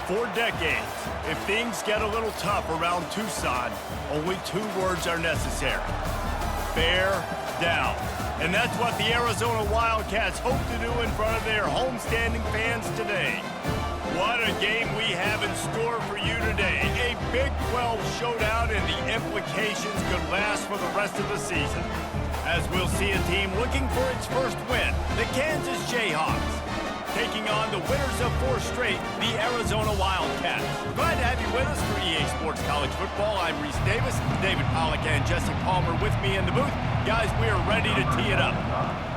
For decades, if things get a little tough around Tucson, only 2 words are necessary. Bear down. And that's what the Arizona Wildcats hope to do in front of their homestanding fans today. What a game we have in store for you today. A Big 12 showdown, and the implications could last for the rest of the season. As we'll see a team looking for its first win, the Kansas Jayhawks, taking on the winners of 4 straight, the Arizona Wildcats. Glad to have you with us for EA Sports College Football. I'm Reese Davis, David Pollack and Jesse Palmer with me in the booth. Guys, we are ready to tee it up.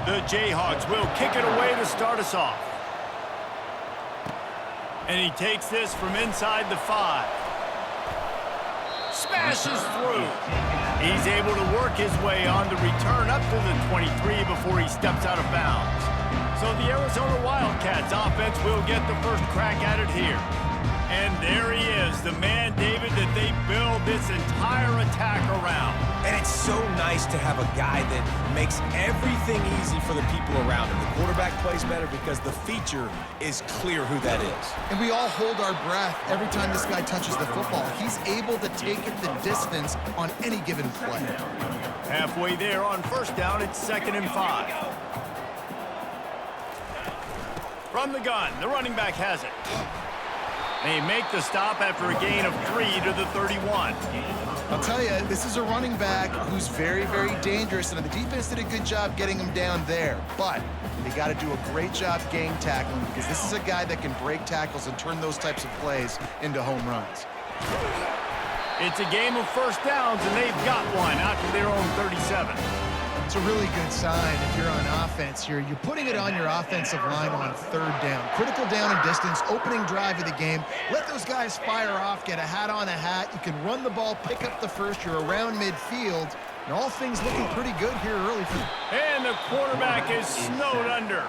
The Jayhawks will kick it away to start us off. And he takes this from inside the 5. Smashes through. He's able to work his way on the return up to the 23 before he steps out of bounds. So the Arizona Wildcats offense will get the first crack at it here. And there he is, the man, David, that they build this entire attack around. And it's so nice to have a guy that makes everything easy for the people around him. The quarterback plays better because the feature is clear who that is. And we all hold our breath every time this guy touches the football. He's able to take it the distance on any given play. Halfway there on first down, it's 2nd and 5. From the gun, the running back has it. They make the stop after a gain of 3 to the 31. I'll tell you, this is a running back who's very, very dangerous, and the defense did a good job getting him down there. But they got to do a great job gang tackling, because this is a guy that can break tackles and turn those types of plays into home runs. It's a game of first downs, and they've got one out to their own 37. It's a really good sign if you're on offense here. You're putting it on your offensive line on 3rd down. Critical down and distance, opening drive of the game. Let those guys fire off, get a hat on a hat. You can run the ball, pick up the first. You're around midfield. And all things looking pretty good here early for them. And the quarterback is snowed under.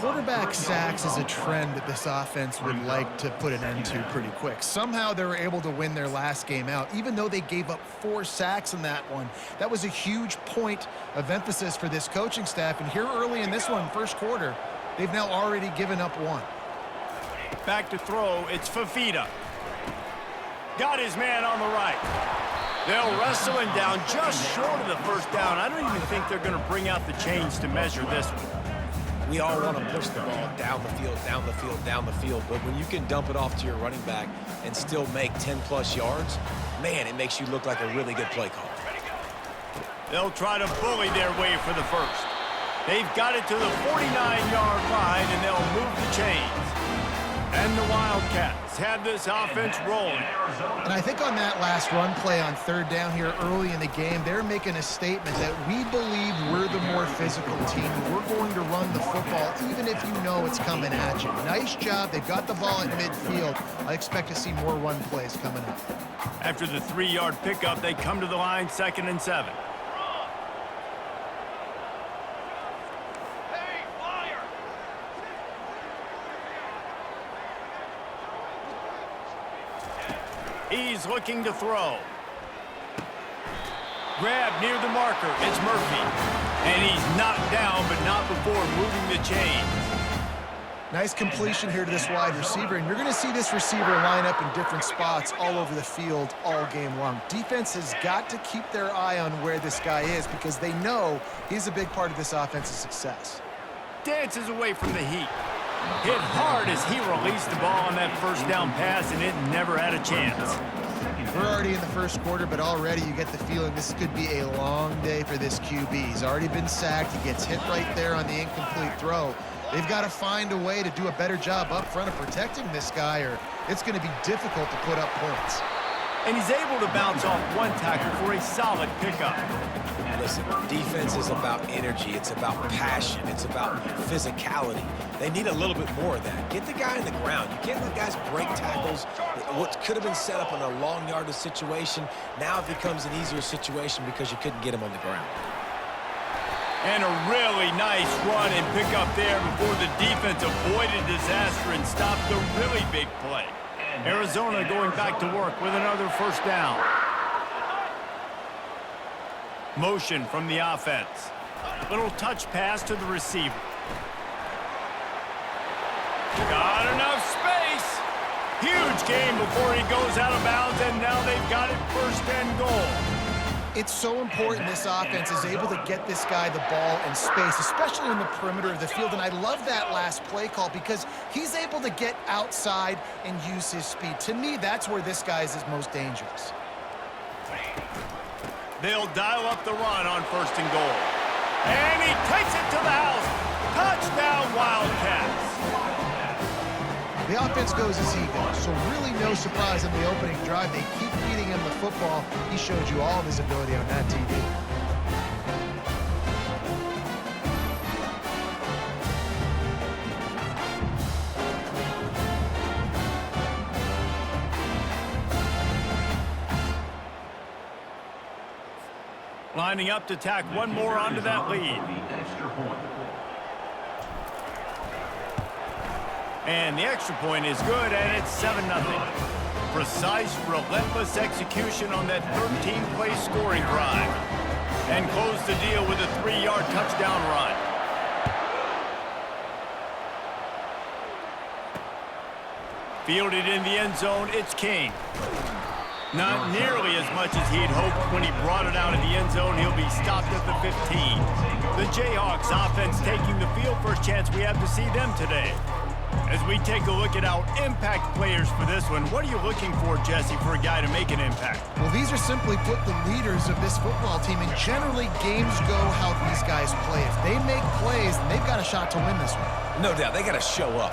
Quarterback sacks is a trend that this offense would like to put an end to pretty quick. Somehow they were able to win their last game out, even though they gave up 4 sacks in that one. That was a huge point of emphasis for this coaching staff. And here early in this one, first quarter, they've now already given up 1. Back to throw, it's Fafita. Got his man on the right. They'll wrestle him down just short of the first down. I don't even think they're going to bring out the chains to measure this one. We all want to push the ball down the field, down the field, down the field. But when you can dump it off to your running back and still make 10-plus yards, man, it makes you look like a really good play call. They'll try to bully their way for the first. They've got it to the 49-yard line, and they'll move the chains. And the Wildcats have this offense rolling. And I think on that last run play on 3rd down here early in the game, they're making a statement that we believe we're the more physical team. We're going to run the football even if you know it's coming at you. Nice job. They've got the ball at midfield. I expect to see more run plays coming up. After the 3-yard pickup, they come to the line 2nd and 7. He's looking to throw. Grab near the marker. It's Murphy. And he's knocked down, but not before moving the chains. Nice completion here to this wide receiver, and you're going to see this receiver line up in different spots all over the field all game long. Defense has got to keep their eye on where this guy is because they know he's a big part of this offense's success. Dances away from the heat. Hit hard as he released the ball on that first down pass, and it never had a chance. We're already in the first quarter, but already you get the feeling this could be a long day for this QB. He's already been sacked. He gets hit right there on the incomplete throw. They've got to find a way to do a better job up front of protecting this guy, or it's going to be difficult to put up points. And he's able to bounce off one tackle for a solid pickup. Listen, defense is about energy. It's about passion. It's about physicality. They need a little bit more of that. Get the guy on the ground. You can't let guys break tackles. What could have been set up in a long yardage situation, now it becomes an easier situation because you couldn't get him on the ground. And a really nice run and pickup there before the defense avoided disaster and stopped the really big play. Arizona going back to work with another first down. Motion from the offense. Little touch pass to the receiver. Got enough space. huge gain before he goes out of bounds, and now they've got it first and goal. It's so important this offense is able to get this guy the ball in space, especially in the perimeter of the field. And I love that last play call because he's able to get outside and use his speed. To me, that's where this guy is his most dangerous. They'll dial up the run on first and goal. And he takes it to the house. Touchdown, Wildcats. The offense goes as he goes, so really no surprise in the opening drive. They keep feeding him the football. He showed you all of his ability on that TD. Lining up to tack one more onto that lead. And the extra point is good, and it's 7-0. Precise, relentless execution on that 13-play scoring drive. And close the deal with a 3-yard touchdown run. Fielded in the end zone, it's King. Not nearly as much as he'd hoped when he brought it out of the end zone. He'll be stopped at the 15. The Jayhawks offense taking the field. First chance we have to see them today. As we take a look at our impact players for this one, what are you looking for, Jesse, for a guy to make an impact? Well, these are simply put the leaders of this football team, and generally games go how these guys play. If they make plays, then they've got a shot to win this one. No doubt, they got to show up.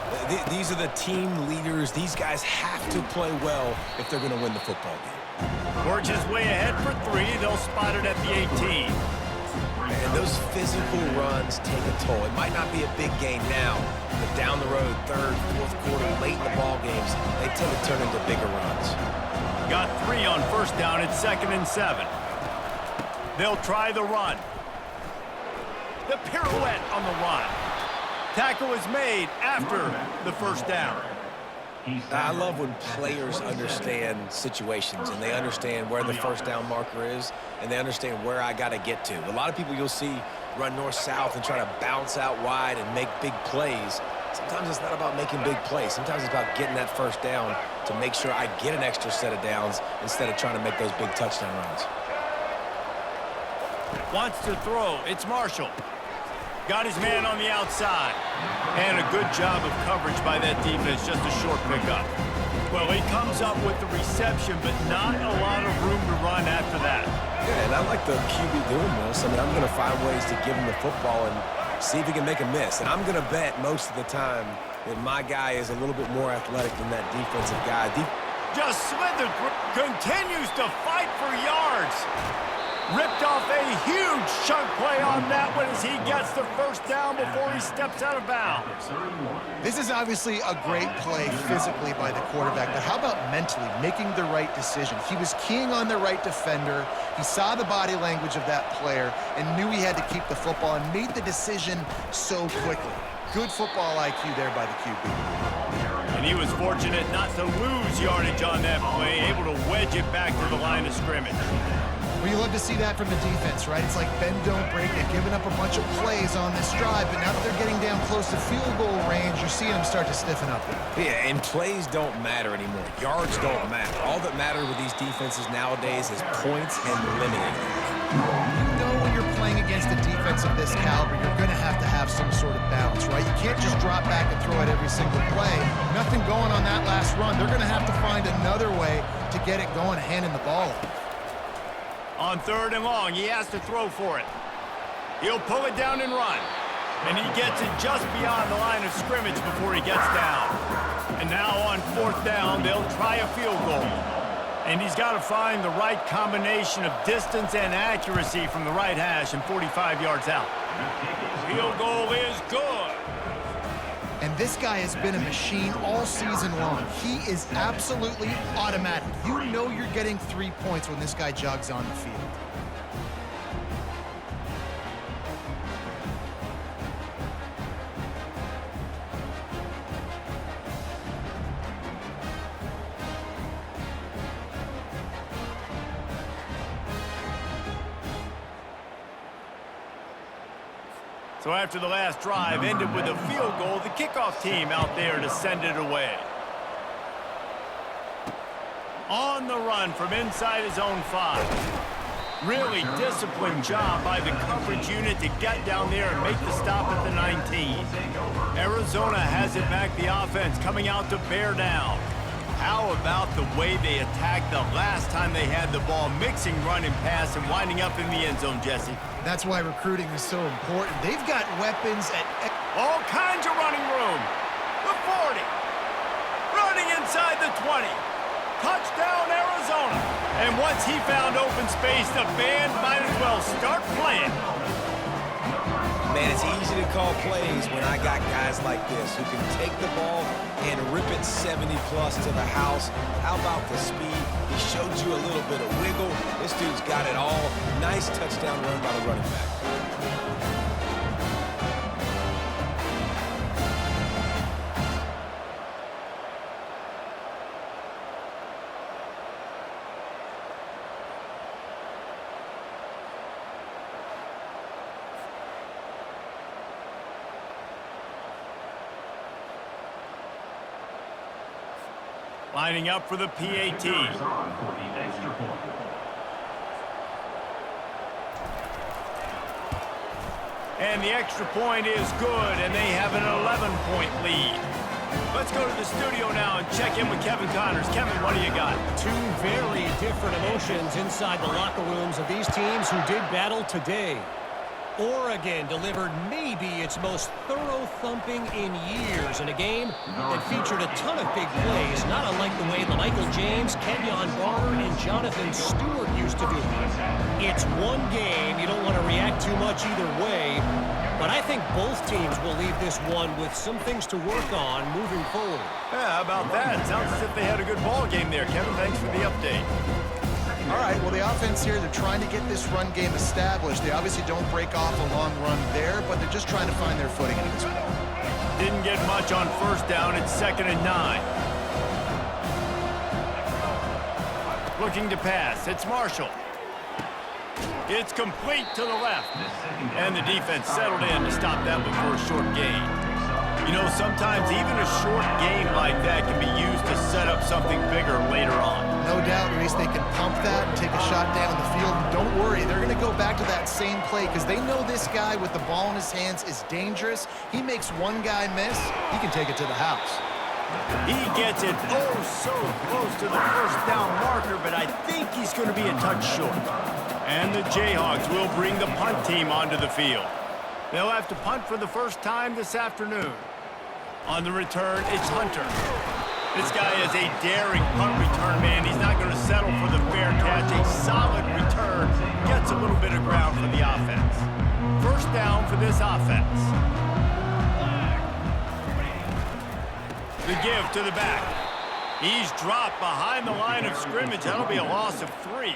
These are the team leaders. These guys have to play well if they're going to win the football game. Works his way ahead for 3. They'll spot it at the 18. And those physical runs take a toll. It might not be a big gain now, but down the road, third, fourth quarter, late in the ball games, they tend to turn into bigger runs. Got 3 on first down. It's 2nd and 7. They'll try the run. The pirouette on the run. Tackle is made after the first down. I love when players understand situations and they understand where the first down marker is and they understand where I got to get to. A lot of people you'll see run north-south and try to bounce out wide and make big plays. Sometimes it's not about making big plays. Sometimes it's about getting that first down to make sure I get an extra set of downs instead of trying to make those big touchdown runs. Wants to throw. It's Marshall. Got his man on the outside. And a good job of coverage by that defense, just a short pickup. Well, he comes up with the reception, but not a lot of room to run after that. Yeah, and I like the QB doing this. I mean, I'm going to find ways to give him the football and see if he can make a miss. And I'm going to bet most of the time that my guy is a little bit more athletic than that defensive guy. Just slithered through. Continues to fight for yards. Ripped off a huge chunk play on that one as he gets the first down before he steps out of bounds. This is obviously a great play physically by the quarterback, but how about mentally making the right decision? He was keying on the right defender. He saw the body language of that player and knew he had to keep the football and made the decision so quickly. Good football IQ there by the QB. And he was fortunate not to lose yardage on that play, able to wedge it back to the line of scrimmage. Well, you love to see that from the defense, right? It's like bend, don't break. They've given up a bunch of plays on this drive, but now that they're getting down close to field goal range, you're seeing them start to stiffen up there. Yeah, and plays don't matter anymore. Yards don't matter. All that matters with these defenses nowadays is points and limiting. You know when you're playing against a defense of this caliber, you're going to have some sort of balance, right? You can't just drop back and throw it every single play. Nothing going on that last run. They're going to have to find another way to get it going, handing the ball off. On 3rd and long, he has to throw for it. He'll pull it down and run. And he gets it just beyond the line of scrimmage before he gets down. And now on 4th down, they'll try a field goal. And he's got to find the right combination of distance and accuracy from the right hash and 45 yards out. Field goal is good. And this guy has been a machine all season long. He is absolutely automatic. You know you're getting 3 points when this guy jogs on the field. So after the last drive ended with a field goal, the kickoff team out there to send it away. On the run from inside his own 5. Really disciplined job by the coverage unit to get down there and make the stop at the 19. Arizona has it back, the offense coming out to bear down. How about the way they attacked the last time they had the ball, mixing run and pass and winding up in the end zone, Jesse? That's why recruiting is so important. They've got weapons at all kinds of running room. The 40. Running inside the 20. Touchdown, Arizona. And once he found open space, the band might as well start playing. Man, it's easy to call plays when I got guys like this who can take the ball and rip it 70-plus to the house. How about the speed? He showed you a little bit of wiggle. This dude's got it all. Nice touchdown run by the running back. Lining up for the PAT. And the extra point is good, and they have an 11-point lead. Let's go to the studio now and check in with Kevin Connors. Kevin, what do you got? Two very different emotions inside the locker rooms of these teams who did battle today. Oregon delivered maybe its most thorough thumping in years in a game that featured a ton of big plays, not unlike the way Michael James, Kenyon Barner, and Jonathan Stewart used to do it. It's one game. You don't want to react too much either way, but I think both teams will leave this one with some things to work on moving forward. Yeah, how about that? Sounds as if they had a good ball game there. Kevin, thanks for the update. All right, well, the offense here, they're trying to get this run game established. They obviously don't break off a long run there, but they're just trying to find their footing in this one. Didn't get much on first down. It's 2nd and 9. Looking to pass. It's Marshall. It's complete to the left. And the defense settled in to stop that before a short gain. You know, sometimes even a short gain like that can be used to set up something bigger later on. No doubt, at least they can pump that and take a shot down the field. And don't worry, they're going to go back to that same play because they know this guy with the ball in his hands is dangerous. He makes one guy miss, he can take it to the house. He gets it oh so close to the first down marker, but I think he's going to be a touch short. And the Jayhawks will bring the punt team onto the field. They'll have to punt for the first time this afternoon. On the return, it's Hunter. This guy is a daring punt return man. He's not going to settle for the fair catch. A solid return gets a little bit of ground for the offense. First down for this offense. The give to the back. He's dropped behind the line of scrimmage. That'll be a loss of 3.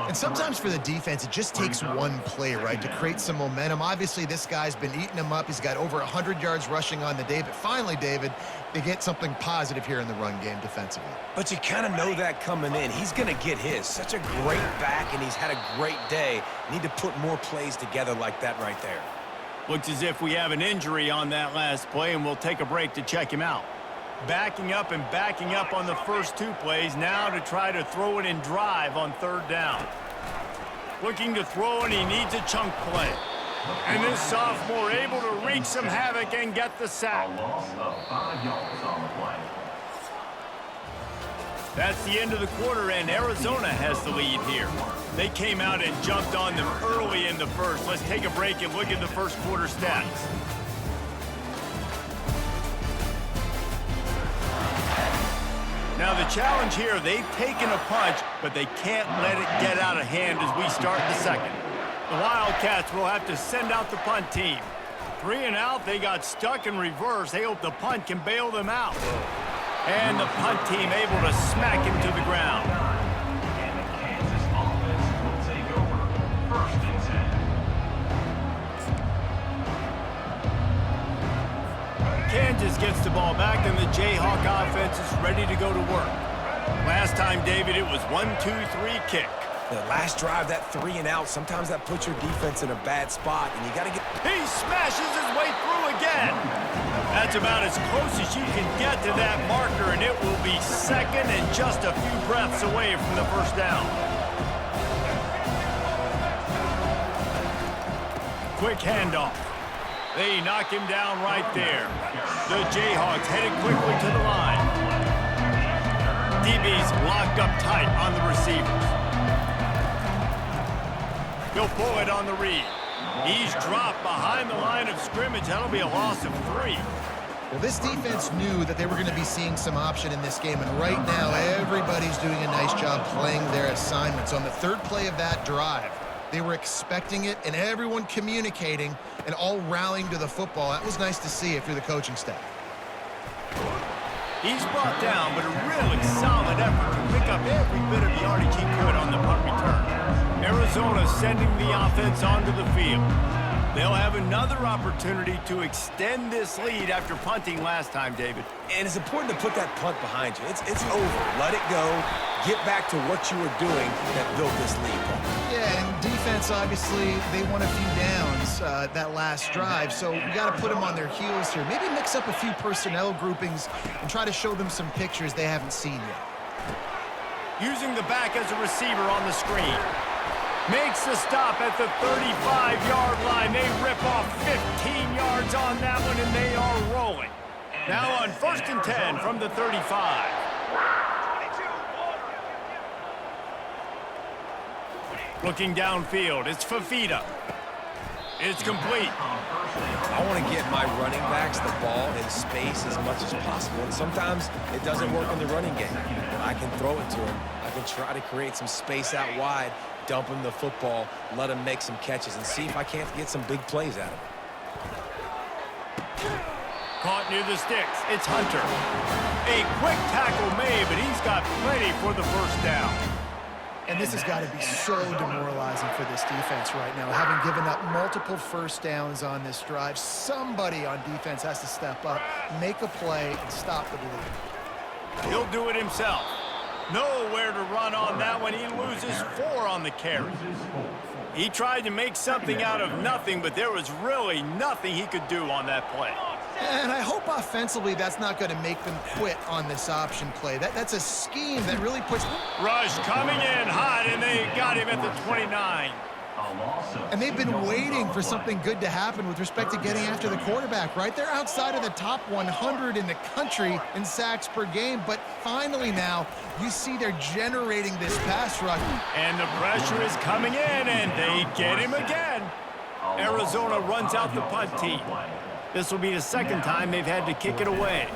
And sometimes for the defense, it just takes one play, right, to create some momentum. Obviously, this guy's been eating him up. He's got over 100 yards rushing on the day. But finally, David, they get something positive here in the run game defensively. But you kind of know that coming in. He's going to get his. Such a great back, and he's had a great day. Need to put more plays together like that right there. Looks as if we have an injury on that last play, and we'll take a break to check him out. Backing up and backing up on the first 2 plays, now to try to throw it and drive on 3rd down. Looking to throw, and he needs a chunk play. And this sophomore able to wreak some havoc and get the sack. That's the end of the quarter, and Arizona has the lead here. They came out and jumped on them early in the first. Let's take a break and look at the first quarter stats. Now the challenge here, they've taken a punch, but they can't let it get out of hand as we start the second. The Wildcats will have to send out the punt team. 3 and out, they got stuck in reverse. They hope the punt can bail them out. And the punt team able to smack him to the ground. And the Kansas offense will take over 1st and 10. Kansas gets the ball back, and the Jayhawk offense is ready to go to work. Last time, David, it was 1-2-3 kick. The last drive, that 3 and out, sometimes that puts your defense in a bad spot, and you got to get... He smashes his way through again. That's about as close as you can get to that marker, and it will be second and just a few breaths away from the first down. Quick handoff. They knock him down right there. The Jayhawks headed quickly to the line. DB's locked up tight on the receivers. He'll pull it on the read. He's dropped behind the line of scrimmage. That'll be a loss of 3. Well, this defense knew that they were going to be seeing some option in this game, and right now everybody's doing a nice job playing their assignments. On the third play of that drive, they were expecting it, and everyone communicating and all rallying to the football. That was nice to see if you're the coaching staff. He's brought down, but a really solid effort to pick up every bit of yardage he could on the punt return. Arizona sending the offense onto the field. They'll have another opportunity to extend this lead after punting last time, David. And it's important to put that punt behind you. It's over. Let it go. Get back to what you were doing that built this lead. Yeah, and defense, obviously, they won a few downs that last drive, so you got to put them on their heels here. Maybe mix up a few personnel groupings and try to show them some pictures they haven't seen yet. Using the back as a receiver on the screen. Makes the stop at the 35-yard line. They rip off 15 yards on that one, and they are rolling. Now on 1st and 10 from the 35. Looking downfield, it's Fafita. It's complete. I want to get my running backs the ball in space as much as possible, and sometimes it doesn't work in the running game. I can throw it to him. I can try to create some space out wide, dump him the football, let him make some catches, and see if I can't get some big plays out of him. Caught near the sticks. It's Hunter. A quick tackle made, but he's got plenty for the first down. And this has got to be so demoralizing for this defense right now, having given up multiple first downs on this drive. Somebody on defense has to step up, make a play, and stop the bleed. He'll do it himself. Nowhere to run on that one. He loses 4 on the carry. He tried to make something out of nothing, but there was really nothing he could do on that play. And I hope offensively that's not going to make them quit on this option play. That's a scheme that really puts... Rush coming in hot, and they got him at the 29. And they've been waiting for something good to happen with respect to getting after the quarterback, right? They're outside of the top 100 in the country in sacks per game, but finally now you see they're generating this pass rush. And the pressure is coming in, and they get him again. Arizona runs out the punt team. This will be the second time they've had to kick it away.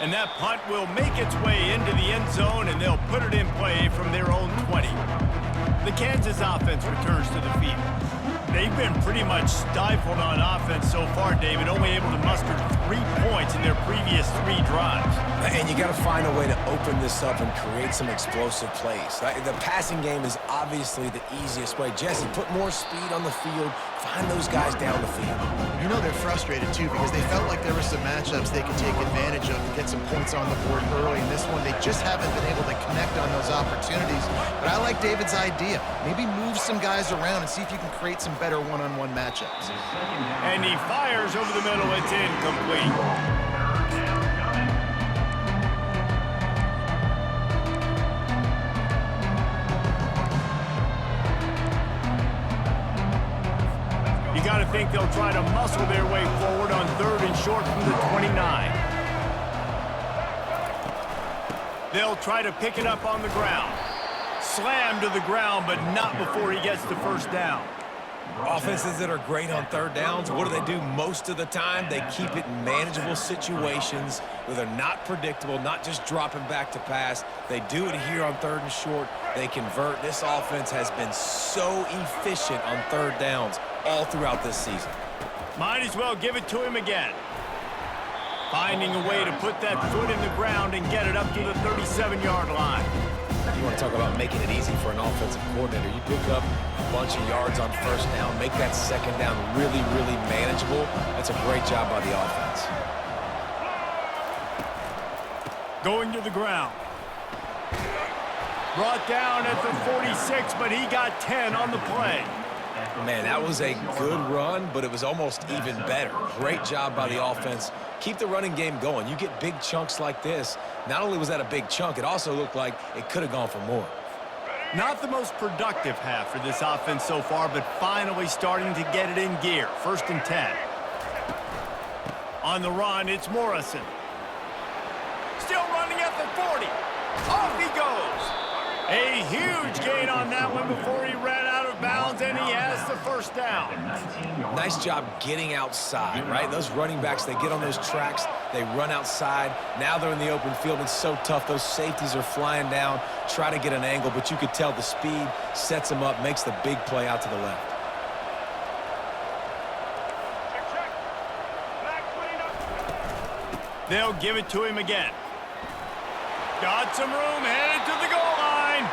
And that punt will make its way into the end zone, and they'll put it in play from their own 20. The Kansas offense returns to the field. They've been pretty much stifled on offense so far, David, only able to muster 3 points in their previous 3 drives. And you got to find a way to open this up and create some explosive plays. The passing game is obviously the easiest way. Jesse, put more speed on the field. Find those guys down the field. You know they're frustrated, too, because they felt like there were some matchups they could take advantage of and get some points on the board early. In this one, they just haven't been able to connect on those opportunities. But I like David's idea. Maybe move some guys around and see if you can create some better one-on-one matchups. And he fires over the middle. It's incomplete. Got to think they'll try to muscle their way forward on 3rd and short from the 29. They'll try to pick it up on the ground. Slam to the ground, but not before he gets the first down. Offenses that are great on 3rd downs, what do? Most of the time, they keep it in manageable situations where they're not predictable, not just dropping back to pass. They do it here on 3rd and short. They convert. This offense has been so efficient on 3rd downs all throughout this season. Might as well give it to him again. Finding a way to put that foot in the ground and get it up to the 37-yard line. You want to talk about making it easy for an offensive coordinator. You pick up a bunch of yards on 1st down, make that 2nd down really, really manageable. That's a great job by the offense. Going to the ground. Brought down at the 46, but he got 10 on the play. Man, that was a good run, but it was almost even better. Great job by the offense. Keep the running game going. You get big chunks like this. Not only was that a big chunk, it also looked like it could have gone for more. Not the most productive half for this offense so far, but finally starting to get it in gear. 1st and 10. On the run, it's Morrison. Still running at the 40. Off he goes. A huge gain on that one before he ran out of bounds, and he has the 1st down. Nice job getting outside, right? Those running backs, they get on those tracks, they run outside. Now they're in the open field. It's so tough. Those safeties are flying down, try to get an angle, but you could tell the speed sets them up, makes the big play out to the left. They'll give it to him again. Got some room, headed to the goal line.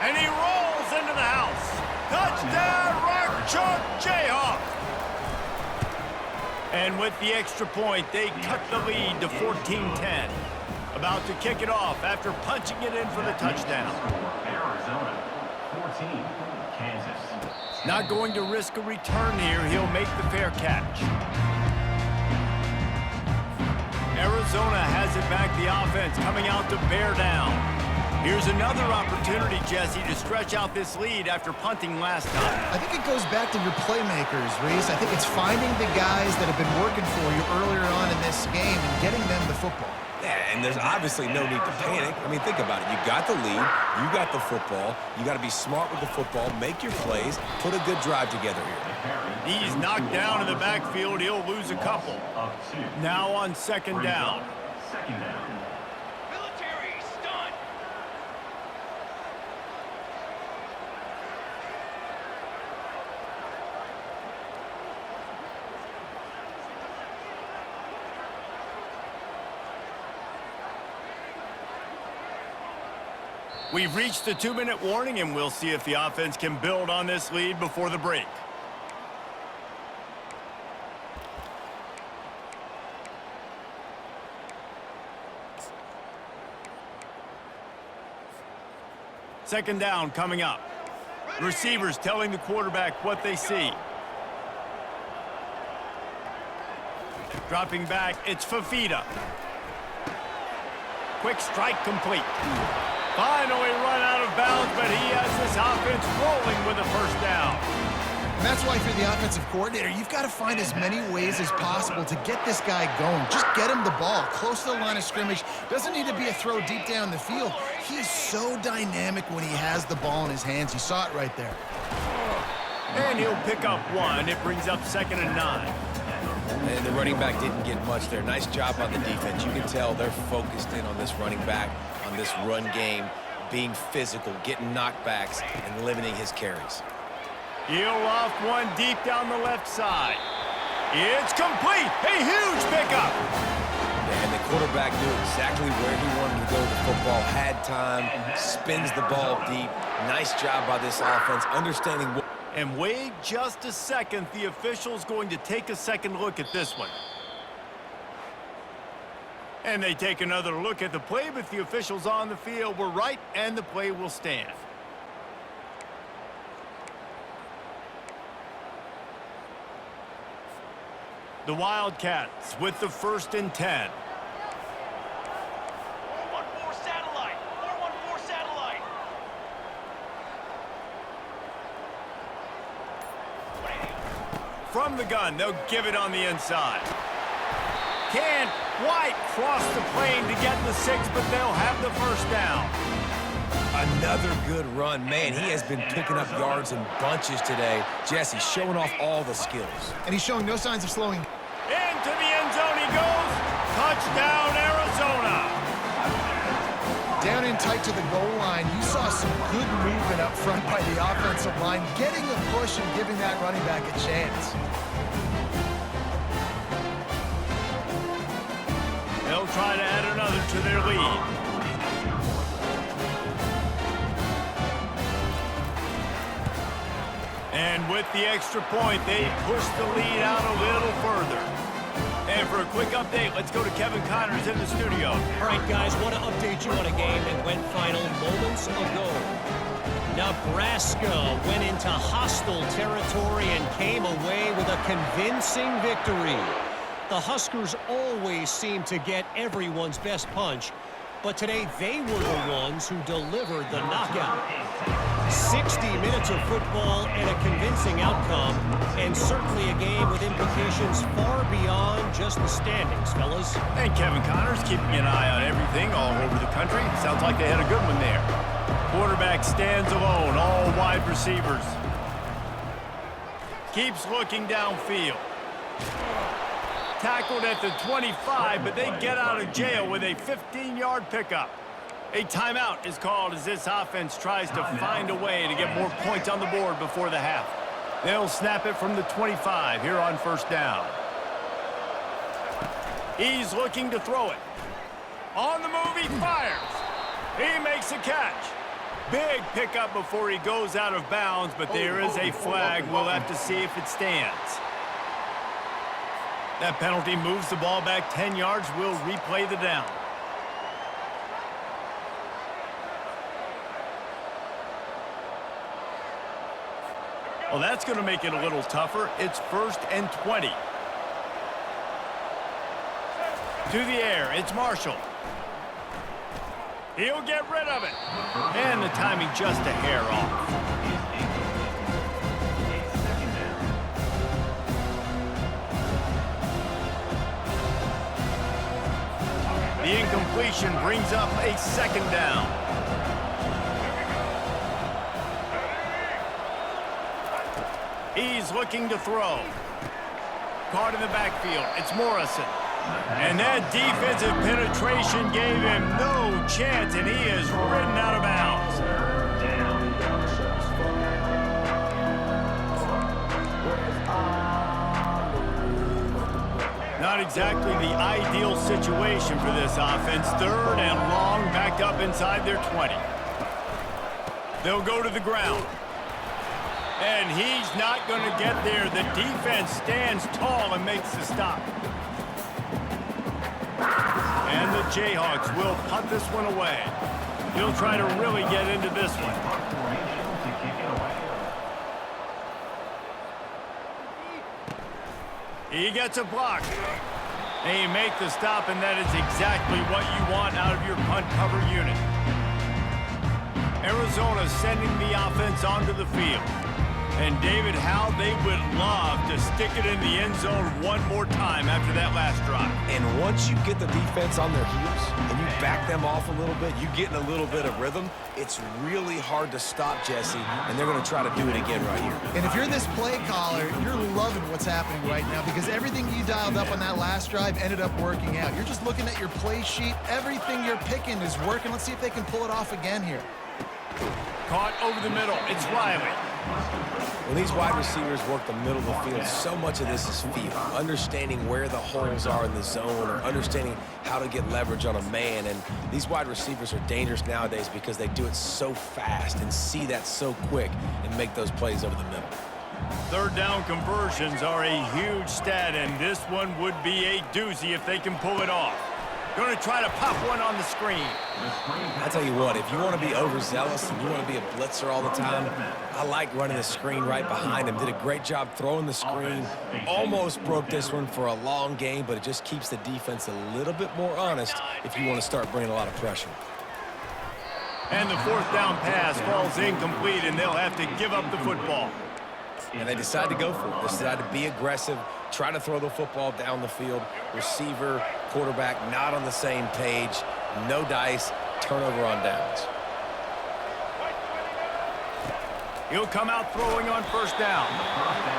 And he rolls into the house. Touchdown, Rock Chalk Jayhawks. And with the extra point, they cut the lead to 14-10. About to kick it off after punching it in for the touchdown. Arizona, 14, Kansas. Not going to risk a return here. He'll make the fair catch. Arizona has it back, the offense coming out to bear down. Here's another opportunity, Jesse, to stretch out this lead after punting last time. I think it goes back to your playmakers, Reese. I think it's finding the guys that have been working for you earlier on in this game and getting them the football. Yeah, and there's obviously no need to panic. I mean, think about it. You got the lead. You got the football. You got to be smart with the football. Make your plays. Put a good drive together here. He's knocked down in the backfield. He'll lose a couple. Now on 2nd down. 2nd down. Military stunt. We've reached the 2-minute warning, and we'll see if the offense can build on this lead before the break. Second down coming up. Receivers telling the quarterback what they see. Dropping back, it's Fafita. Quick strike complete. Finally run out of bounds, but he has this offense rolling with a 1st down. And that's why, if you're the offensive coordinator, you've got to find as many ways as possible to get this guy going. Just get him the ball close to the line of scrimmage. Doesn't need to be a throw deep down the field. He's so dynamic when he has the ball in his hands. You saw it right there. And he'll pick up 1. It brings up 2nd and 9. And the running back didn't get much there. Nice job on the defense. You can tell they're focused in on this running back, on this run game, being physical, getting knockbacks, and limiting his carries. He'll off 1 deep down the left side. It's complete. A huge pickup. And the quarterback knew exactly where he wanted to go with the football, had time, spins the ball deep. Nice job by this offense, understanding what... And wait just a second. The official's going to take a second look at this one. And they take another look at the play, but the officials on the field were right, and the play will stand. The Wildcats with the 1st and 10. 414 satellite. 414 satellite. From the gun, they'll give it on the inside. Can't quite cross the plane to get the 6, but they'll have the 1st down. Another good run. Man, he has been picking up yards in bunches today. Jesse showing off all the skills. And he's showing no signs of slowing. Into the end zone he goes. Touchdown, Arizona. Down in tight to the goal line, you saw some good movement up front by the offensive line, getting a push and giving that running back a chance. They'll try to add another to their lead. And with the extra point, they push the lead out a little further. And for a quick update, let's go to Kevin Connors in the studio. All right, guys, want to update you on a game that went final moments ago. Nebraska went into hostile territory and came away with a convincing victory. The Huskers always seem to get everyone's best punch, but today they were the ones who delivered the knockout. 60 minutes of football and a convincing outcome, and certainly a game with implications far beyond just the standings, fellas. And Kevin Connors keeping an eye on everything all over the country. Sounds like they had a good one there. Quarterback stands alone, all wide receivers. Keeps looking downfield. Tackled at the 25, but they get out of jail with a 15-yard pickup. A timeout is called as this offense tries to find a way to get more points on the board before the half. They'll snap it from the 25 here on first down. He's looking to throw it. On the move, he fires. He makes a catch. Big pickup before he goes out of bounds, but there is a flag. We'll have to see if it stands. That penalty moves the ball back 10 yards. We'll replay the down. Well, that's going to make it a little tougher. It's 1st and 20. To the air, it's Marshall. He'll get rid of it. And the timing just a hair off. The incompletion brings up a 2nd down. He's looking to throw. Caught in the backfield. It's Morrison. And that defensive penetration gave him no chance, and he is ridden out of bounds. Not exactly the ideal situation for this offense. 3rd and long, back up inside their 20. They'll go to the ground. And he's not going to get there. The defense stands tall and makes the stop. And the Jayhawks will punt this one away. He'll try to really get into this one. He gets a block. They make the stop, and that is exactly what you want out of your punt cover unit. Arizona sending the offense onto the field. And, David, how they would love to stick it in the end zone one more time after that last drive. And once you get the defense on their heels and you back them off a little bit, you get in a little bit of rhythm, it's really hard to stop, Jesse, and they're going to try to do it again right here. And if you're this play caller, you're loving what's happening right now because everything you dialed up on that last drive ended up working out. You're just looking at your play sheet. Everything you're picking is working. Let's see if they can pull it off again here. Caught over the middle. It's Riley. When these wide receivers work the middle of the field, so much of this is feel. Understanding where the holes are in the zone or understanding how to get leverage on a man. And these wide receivers are dangerous nowadays because they do it so fast and see that so quick and make those plays over the middle. 3rd down conversions are a huge stat, and this one would be a doozy if they can pull it off. Going to try to pop one on the screen. I tell you what, if you want to be overzealous and you want to be a blitzer all the time, I like running the screen right behind him. Did a great job throwing the screen. Almost broke this one for a long game, but it just keeps the defense a little bit more honest if you want to start bringing a lot of pressure. And the 4th down pass falls incomplete, and they'll have to give up the football. And they decide to go for it. They decide to be aggressive, try to throw the football down the field. Receiver, quarterback, not on the same page. No dice, turnover on downs. He'll come out throwing on 1st down.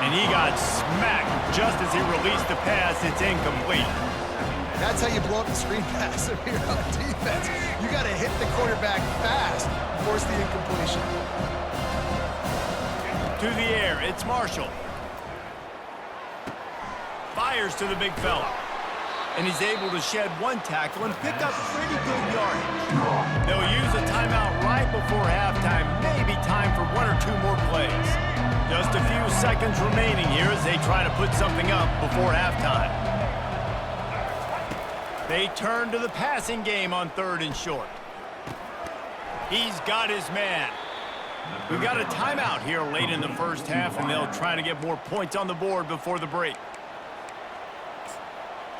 And he got smacked just as he released the pass. It's incomplete. That's how you blow up the screen pass if you're on defense. You got to hit the quarterback fast, force the incompletion. To the air, it's Marshall. Fires to the big fella. And he's able to shed one tackle and pick up pretty good yardage. They'll use a timeout right before halftime. Maybe time for 1 or 2 more plays. Just a few seconds remaining here as they try to put something up before halftime. They turn to the passing game on 3rd and short. He's got his man. We've got a timeout here late in the first half, and they'll try to get more points on the board before the break.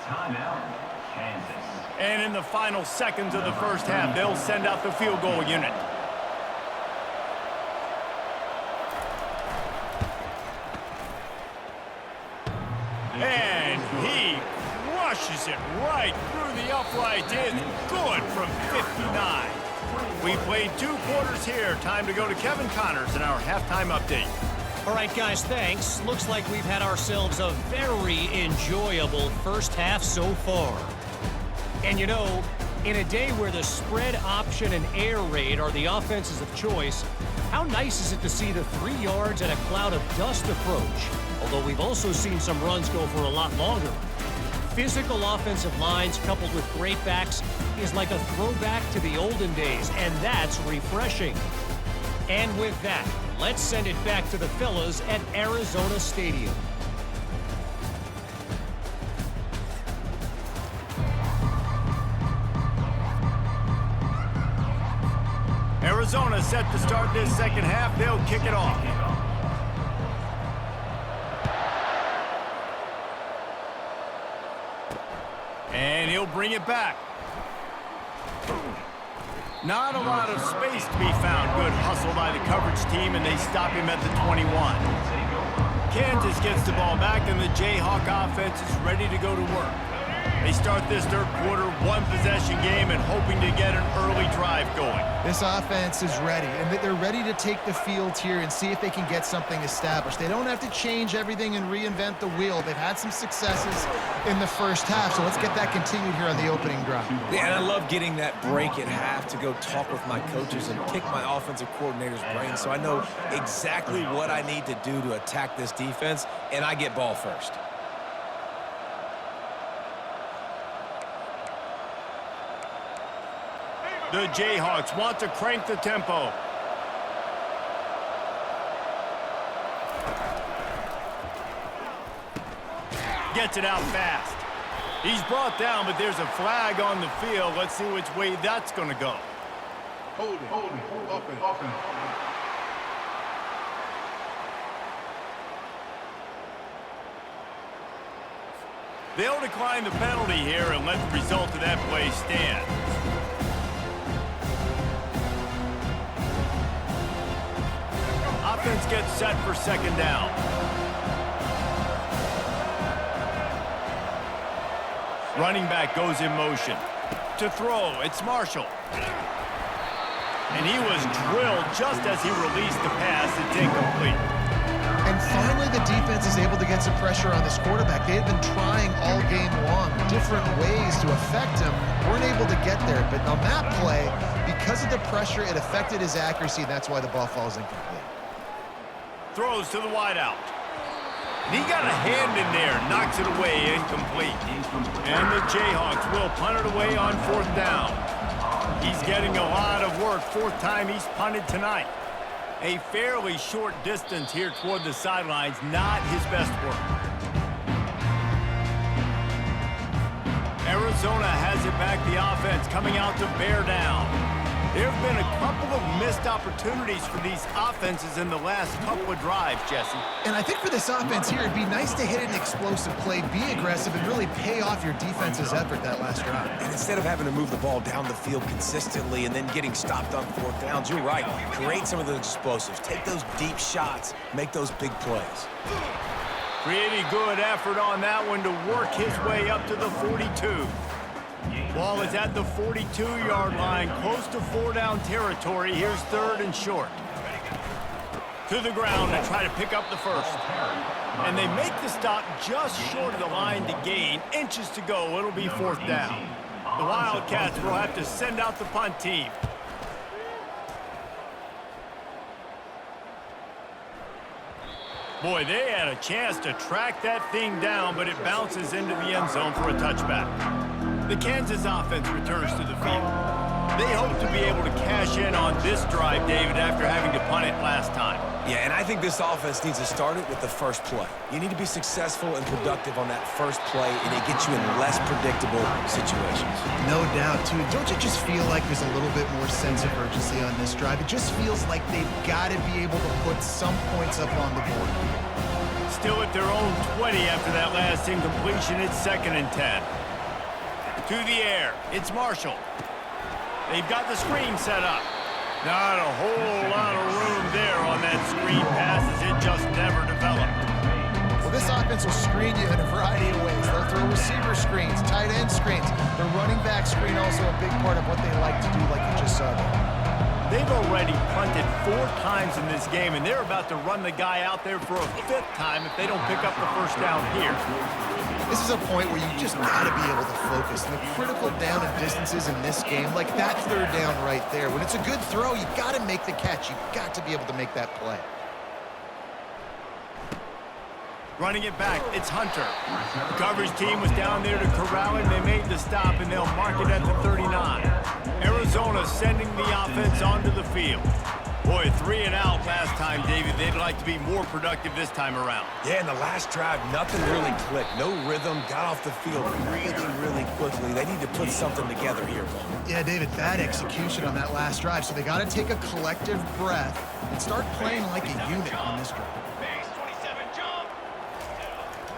Timeout, Kansas. And in the final seconds of the first half, they'll send out the field goal unit. And he crushes it right through the upright. It's good from 59. We played 2 quarters here. Time to go to Kevin Connors in our halftime update. All right, guys, thanks. Looks like we've had ourselves a very enjoyable first half so far. And you know, in a day where the spread option and air raid are the offenses of choice, how nice is it to see the 3 yards and a cloud of dust approach? Although we've also seen some runs go for a lot longer. Physical offensive lines coupled with great backs is like a throwback to the olden days, and that's refreshing. And with that, let's send it back to the fellas at Arizona Stadium. Arizona set to start this second half. They'll kick it off. And he'll bring it back. Not a lot of space to be found. Good hustle by the coverage team, and they stop him at the 21. Kansas gets the ball back, and the Jayhawk offense is ready to go to work. They start this third quarter, 1-possession game, and hoping to get an early drive going. This offense is ready, and they're ready to take the field here and see if they can get something established. They don't have to change everything and reinvent the wheel. They've had some successes in the first half, so let's get that continued here on the opening drive. Yeah, and I love getting that break at half to go talk with my coaches and pick my offensive coordinator's brain so I know exactly what I need to do to attack this defense, and I get ball first. The Jayhawks want to crank the tempo. Gets it out fast. He's brought down, but there's a flag on the field. Let's see which way that's going to go. Hold it. Offense. They'll decline the penalty here and let the result of that play stand. Offense gets set for second down. Running back goes in motion. To throw, it's Marshall. And he was drilled just as he released the pass. It's incomplete. And finally, the defense is able to get some pressure on this quarterback. They had been trying all game long different ways to affect him. Weren't able to get there. But on that play, because of the pressure, it affected his accuracy, and that's why the ball falls incomplete. Throws to the wideout. And he got a hand in there, knocks it away, incomplete. And the Jayhawks will punt it away on 4th down. He's getting a lot of work. 4th time he's punted tonight. A fairly short distance here toward the sidelines, not his best work. Arizona has it back, the offense coming out to bear down. There have been a couple of missed opportunities for these offenses in the last couple of drives, Jesse. And I think for this offense here, it'd be nice to hit an explosive play, be aggressive, and really pay off your defense's effort that last drive. And instead of having to move the ball down the field consistently and then getting stopped on 4th downs, you're right. Create some of those explosives. Take those deep shots. Make those big plays. Pretty good effort on that one to work his way up to the 42. Ball is at the 42-yard line, close to 4-down territory. Here's 3rd and short. To the ground and try to pick up the first. And they make the stop just short of the line to gain. Inches to go. It'll be 4th down. The Wildcats will have to send out the punt team. Boy, they had a chance to track that thing down, but it bounces into the end zone for a touchback. The Kansas offense returns to the field. They hope to be able to cash in on this drive, David, after having to punt it last time. Yeah, and I think this offense needs to start it with the first play. You need to be successful and productive on that first play, and it gets you in less predictable situations. No doubt, too. Don't you just feel like there's a little bit more sense of urgency on this drive? It just feels like they've got to be able to put some points up on the board. Still at their own 20 after that last incompletion. It's 2nd and 10. To the air. It's Marshall. They've got the screen set up. Not a whole lot of room there on that screen pass as it just never developed. Well, this offense will screen you in a variety of ways. They'll throw receiver screens, tight end screens. The running back screen also a big part of what they like to do, like you just saw there. They've already punted 4 times in this game, and they're about to run the guy out there for a 5th time if they don't pick up the first down here. This is a point where you just got to be able to focus. And the critical down and distances in this game, like that 3rd down right there. When it's a good throw, you got to make the catch. You've got to be able to make that play. Running it back, it's Hunter. The coverage team was down there to corral him. They made the stop, and they'll mark it at the 39. Arizona sending the offense onto the field. Boy, 3 and out last time, David. They'd like to be more productive this time around. Yeah, in the last drive, nothing really clicked. No rhythm, got off the field really quickly. They need to put something together here, Bo. Yeah, David, bad execution on that last drive. So they got to take a collective breath and start playing like a unit on this drive.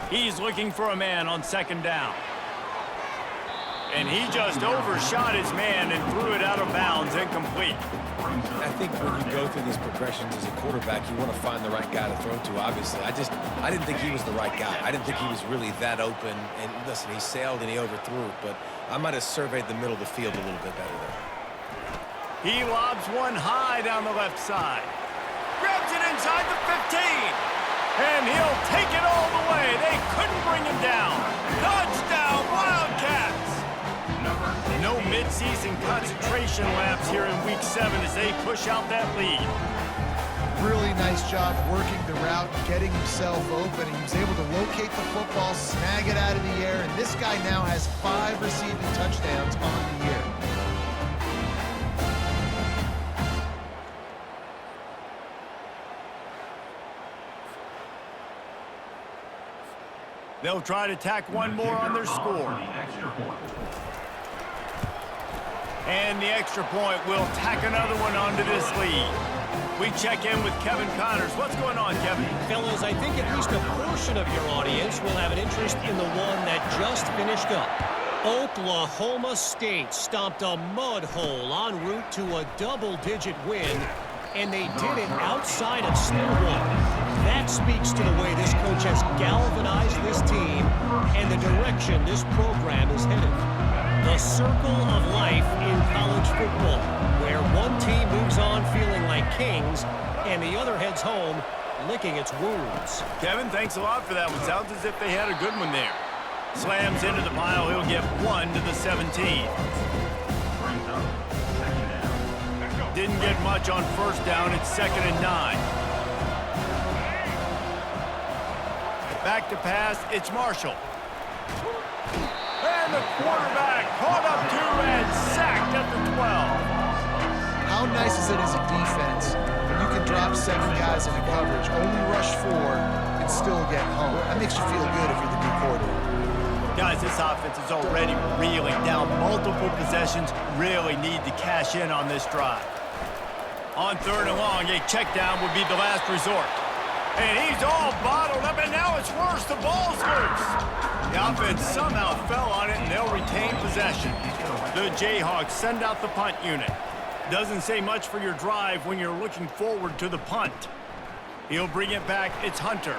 He's looking for a man on 2nd down. And he just overshot his man and threw it out of bounds, incomplete. I think when you go through these progressions as a quarterback, you want to find the right guy to throw to, obviously. I didn't think he was the right guy. I didn't think he was really that open. And listen, he sailed and he overthrew it, but I might have surveyed the middle of the field a little bit better there. He lobs one high down the left side. Grabs it inside the 15. And he'll take it all the way. They couldn't bring him down. Touchdown, Wildcats! No midseason concentration laps here in Week 7 as they push out that lead. Really nice job working the route, getting himself open. He was able to locate the football, snag it out of the air, and this guy now has 5 receiving touchdowns on the year. They'll try to tack one more on their score. And the extra point will tack another one onto this lead. We check in with Kevin Connors. What's going on, Kevin? Fellas, I think at least a portion of your audience will have an interest in the one that just finished up. Oklahoma State stomped a mud hole en route to a double-digit win, and they did it outside of Stillwater. That speaks to the way this coach has galvanized this team and the direction this program is headed. The circle of life in college football, where one team moves on feeling like kings and the other heads home licking its wounds. Kevin, thanks a lot for that one. Sounds as if they had a good one there. Slams into the pile. He'll get 1 to the 17. Didn't get much on 1st down. It's 2nd and 9. Back to pass, it's Marshall. And the quarterback caught up 2 and sacked at the 12. How nice is it as a defense when you can drop 7 guys into coverage, only rush 4, and still get home? That makes you feel good if you're the new quarterback. Guys, this offense is already reeling down multiple possessions. Really need to cash in on this drive. On 3rd and long, a check down would be the last resort. And he's all bottled up, and now it's worse. The ball's loose. The offense somehow fell on it, and they'll retain possession. The Jayhawks send out the punt unit. Doesn't say much for your drive when you're looking forward to the punt. He'll bring it back. It's Hunter.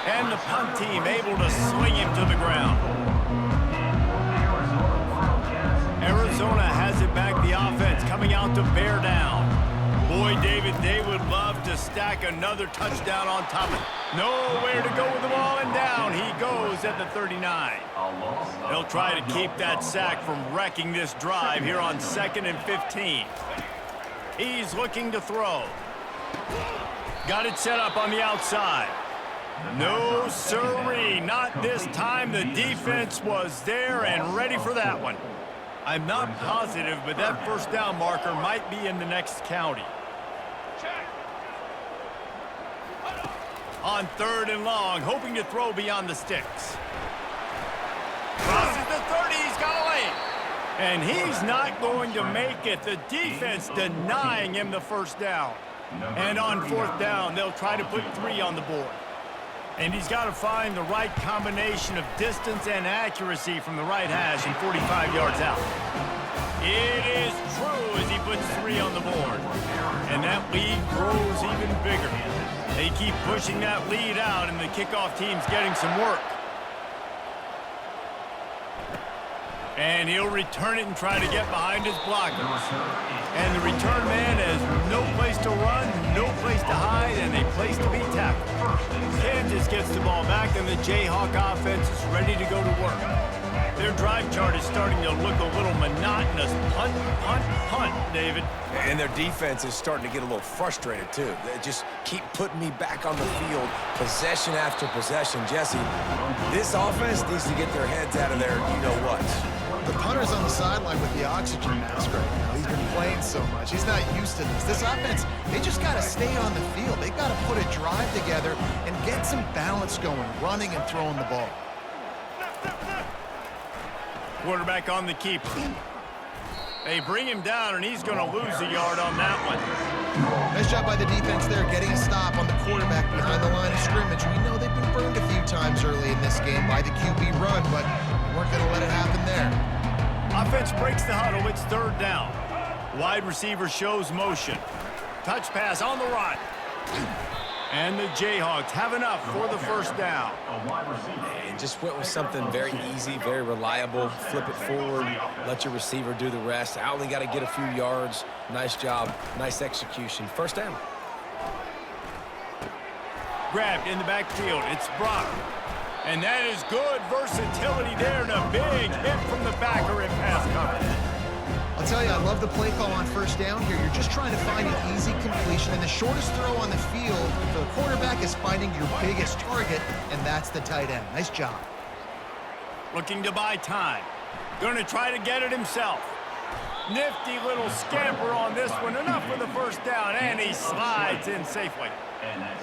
And the punt team able to swing him to the ground. Arizona has it back. The offense coming out to bear down. Boy, David, they would love to stack another touchdown on top of it. Nowhere to go with the ball, and down he goes at the 39. They'll try to keep that sack from wrecking this drive here on 2nd and 15. He's looking to throw. Got it set up on the outside. No, sirree, not this time. The defense was there and ready for that one. I'm not positive, but that first down marker might be in the next county. On 3rd and long, hoping to throw beyond the sticks. Crosses the 30, he's got a lane. And he's not going to make it. The defense denying him the first down. And on 4th down, they'll try to put 3 on the board. And he's got to find the right combination of distance and accuracy from the right hash and 45 yards out. It is true as he puts 3 on the board. And that lead grows even bigger. They keep pushing that lead out, and the kickoff team's getting some work. And he'll return it and try to get behind his blockers. And the return man has no place to run, no place to hide, and a place to be tackled. Kansas gets the ball back, and the Jayhawk offense is ready to go to work. Their drive chart is starting to look a little monotonous. Punt, punt, punt, David. And their defense is starting to get a little frustrated, too. They just keep putting me back on the field, possession after possession. Jesse, this offense needs to get their heads out of their you-know-whats. The punter's on the sideline with the oxygen mask right now. He's been playing so much. He's not used to this. This offense, they just got to stay on the field. They got to put a drive together and get some balance going, running and throwing the ball. Quarterback on the keeper. They bring him down, and he's going to lose a yard on that one. Nice job by the defense there, getting a stop on the quarterback behind the line of scrimmage. We know they've been burned a few times early in this game by the QB run, but we weren't going to let it happen there. Offense breaks the huddle. It's 3rd down. Wide receiver shows motion. Touch pass on the run. And the Jayhawks have enough for the first down. And just went with something very easy, very reliable. Flip it forward, let your receiver do the rest. I only got to get a few yards. Nice job, nice execution. First down. Grabbed in the backfield. It's Brock. And that is good versatility there, and a big hit from the backer in pass coverage. I'll tell you, I love the play call on first down here. You're just trying to find an easy completion, and the shortest throw on the field for the quarterback is finding your biggest target, and that's the tight end. Nice job. Looking to buy time. Going to try to get it himself. Nifty little scamper on this one. Enough for the first down, and he slides in safely.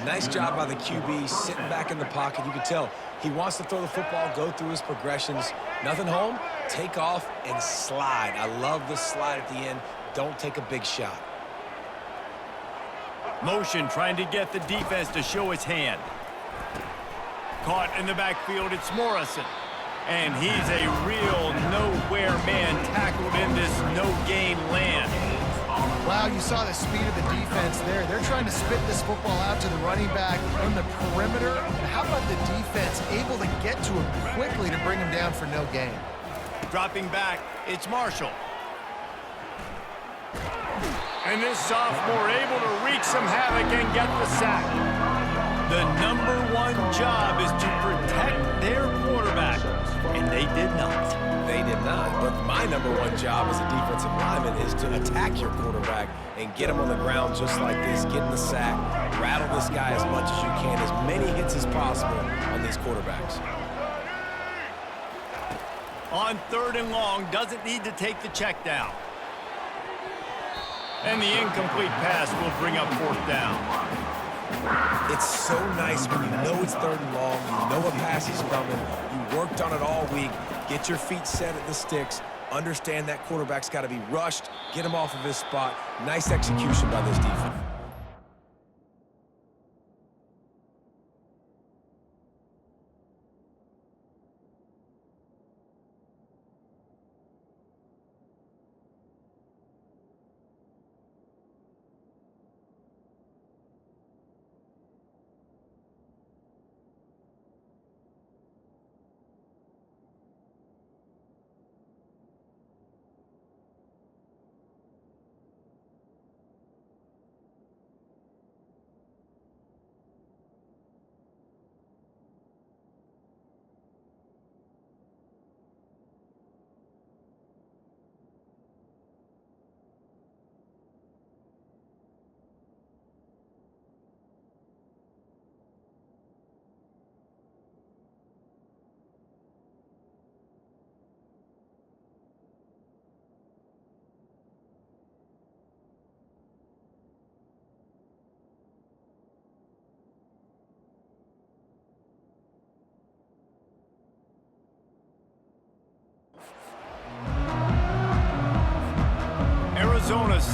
Nice job by the QB, sitting back in the pocket. You can tell he wants to throw the football, go through his progressions. Nothing home, take off, and slide. I love the slide at the end. Don't take a big shot. Motion trying to get the defense to show his hand. Caught in the backfield, it's Morrison. And he's a real nowhere man tackled in this no-gain land. Wow, you saw the speed of the defense there. They're trying to spit this football out to the running back on the perimeter. And how about the defense able to get to him quickly to bring him down for no gain? Dropping back, it's Marshall. And this sophomore able to wreak some havoc and get the sack. The #1 job is to protect their quarterback, and they did not. They did not, but my #1 job as a defensive lineman is to attack your quarterback and get him on the ground just like this, get in the sack, rattle this guy as much as you can, as many hits as possible on these quarterbacks. On 3rd and long, doesn't need to take the check down. And the incomplete pass will bring up 4th down. It's so nice when you know it's 3rd and long, you know a pass is coming, you worked on it all week, get your feet set at the sticks, understand that quarterback's got to be rushed, get him off of his spot. Nice execution by this defense.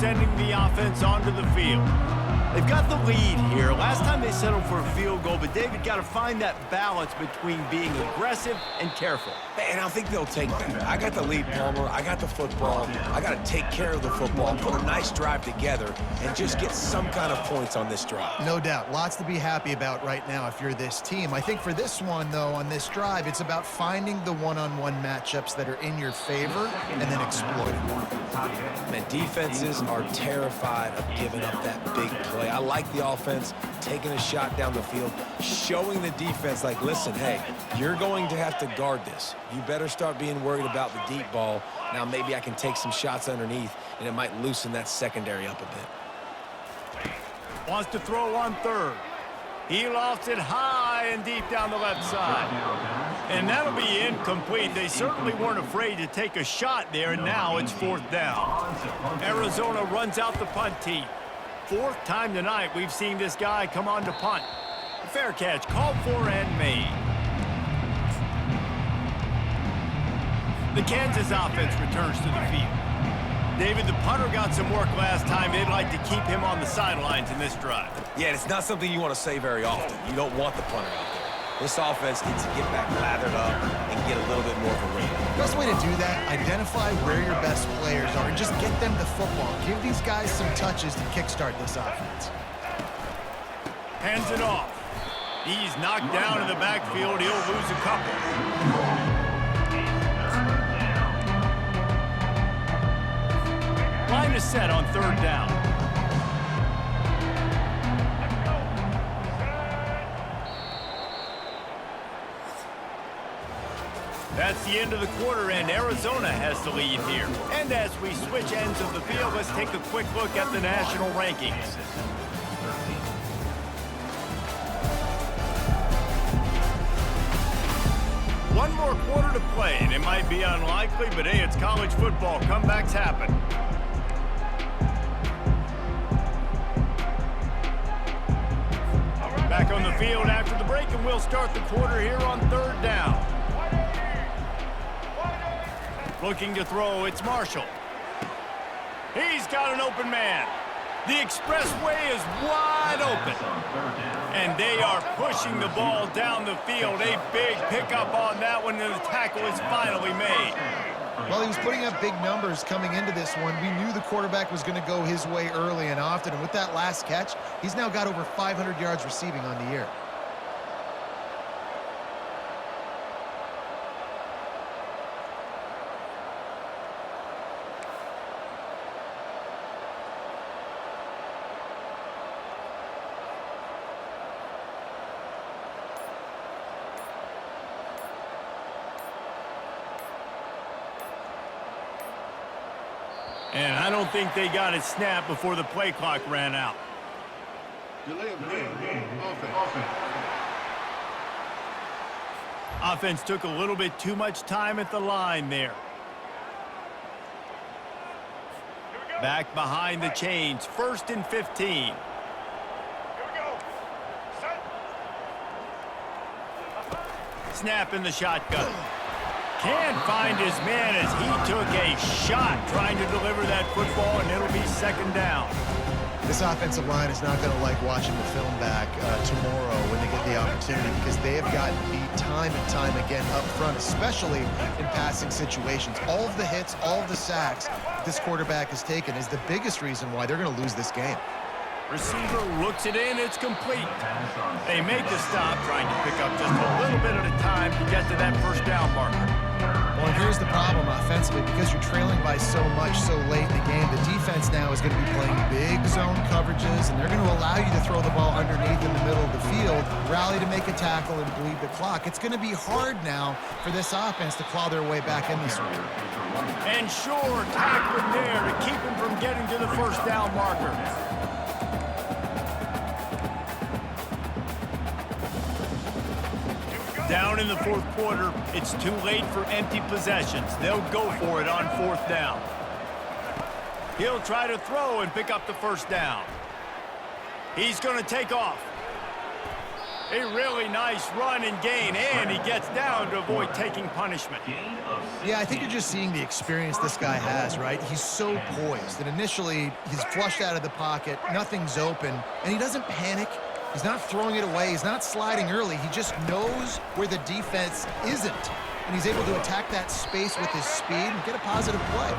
sending the offense onto the field. They've got the lead here. Last time they settled for a field goal, but David got to find that balance between being aggressive and careful. And I think they'll take that. I got the lead, Palmer. I got the football. I got to take care of the football, put a nice drive together, and just get some kind of points on this drive. No doubt. Lots to be happy about right now if you're this team. I think for this one, though, on this drive, it's about finding the one-on-one matchups that are in your favor and then exploiting. Man, defenses are terrified of giving up that big play. I like the offense taking a shot down the field, showing the defense, like, listen, hey, you're going to have to guard this. You better start being worried about the deep ball. Now maybe I can take some shots underneath, and it might loosen that secondary up a bit. Wants to throw on third. He lofts it high and deep down the left side. And that'll be incomplete. They certainly weren't afraid to take a shot there, and now it's fourth down. Arizona runs out the punt team. Fourth time tonight we've seen this guy come on to punt. Fair catch, called for and made. The Kansas offense returns to the field. David, the punter got some work last time. They'd like to keep him on the sidelines in this drive. Yeah, it's not something you want to say very often. You don't want the punter out there. This offense needs to get back lathered up and get a little bit more of a rhythm. Best way to do that, identify where your best players are and just get them the football. Give these guys some touches to kickstart this offense. Hands it off. He's knocked down in the backfield. He'll lose a couple. Line is set on third down. That's the end of the quarter, and Arizona has the lead here. And as we switch ends of the field, let's take a quick look at the national rankings. One more quarter to play, and it might be unlikely, but hey, it's college football. Comebacks happen. Back on the field after the break, and we'll start the quarter here on third down. Looking to throw, it's Marshall. He's got an open man. The expressway is wide open. And they are pushing the ball down the field. A big pickup on that one, and the tackle is finally made. Well, he was putting up big numbers coming into this one. We knew the quarterback was going to go his way early and often. And with that last catch, he's now got over 500 yards receiving on the year. And I don't think they got it snapped before the play clock ran out. Delay of game. Offense. Offense took a little bit too much time at the line there. Back behind the chains, 1st and 15. Snap in the shotgun. Can't find his man as he took a shot trying to deliver that football, and it'll be second down. This offensive line is not going to like watching the film back tomorrow when they get the opportunity, because they have gotten beat time and time again up front, especially in passing situations. All of the hits, all of the sacks this quarterback has taken is the biggest reason why they're going to lose this game. Receiver looks it in, it's complete. They make the stop, trying to pick up just a little bit at a time to get to that first down marker. Well, here's the problem offensively. Because you're trailing by so much so late in the game, the defense now is going to be playing big zone coverages, and they're going to allow you to throw the ball underneath in the middle of the field, rally to make a tackle, and bleed the clock. It's going to be hard now for this offense to claw their way back in this one. And sure, tackling there to keep him from getting to the first down marker. Down in the fourth quarter, it's too late for empty possessions. They'll go for it on fourth down. He'll try to throw and pick up the first down. He's going to take off. A really nice run and gain, and he gets down to avoid taking punishment. Yeah, I think you're just seeing the experience this guy has, right? He's so poised, and initially he's flushed out of the pocket, nothing's open, and he doesn't panic. He's not throwing it away. He's not sliding early. He just knows where the defense isn't, and he's able to attack that space with his speed and get a positive play.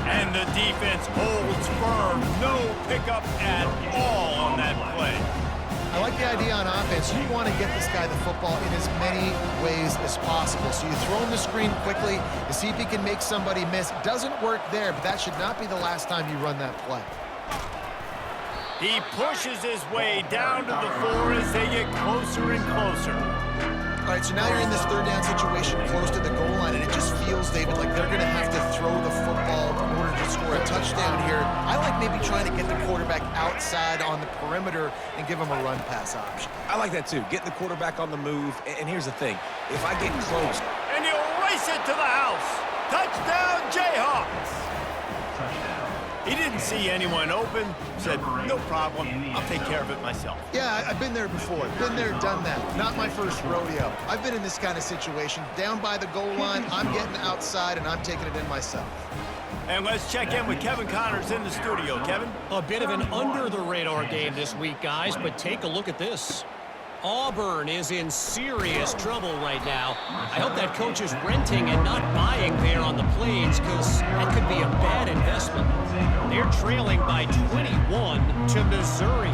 And the defense holds firm. No pickup at all on that play. I like the idea on offense. You want to get this guy the football in as many ways as possible. So you throw him the screen quickly to see if he can make somebody miss. Doesn't work there, but that should not be the last time you run that play. He pushes his way down to the 4 as they get closer and closer. All right, so now you're in this third down situation close to the goal line, and it just feels, David, like they're going to have to throw the football in order to score a touchdown here. I like maybe trying to get the quarterback outside on the perimeter and give him a run-pass option. I like that too. Getting the quarterback on the move. And here's the thing. If I get close. And he'll race it to the house. Touchdown, Jayhawks. He didn't see anyone open, said, no problem, I'll take care of it myself. Yeah, I've been there before. Been there, done that. Not my first rodeo. I've been in this kind of situation. Down by the goal line, I'm getting outside, and I'm taking it in myself. And let's check in with Kevin Connors in the studio. Kevin? A bit of an under-the-radar game this week, guys, but take a look at this. Auburn is in serious trouble right now. I hope that coach is renting and not buying there on the Plains, because that could be a bad investment. They're trailing by 21 to Missouri.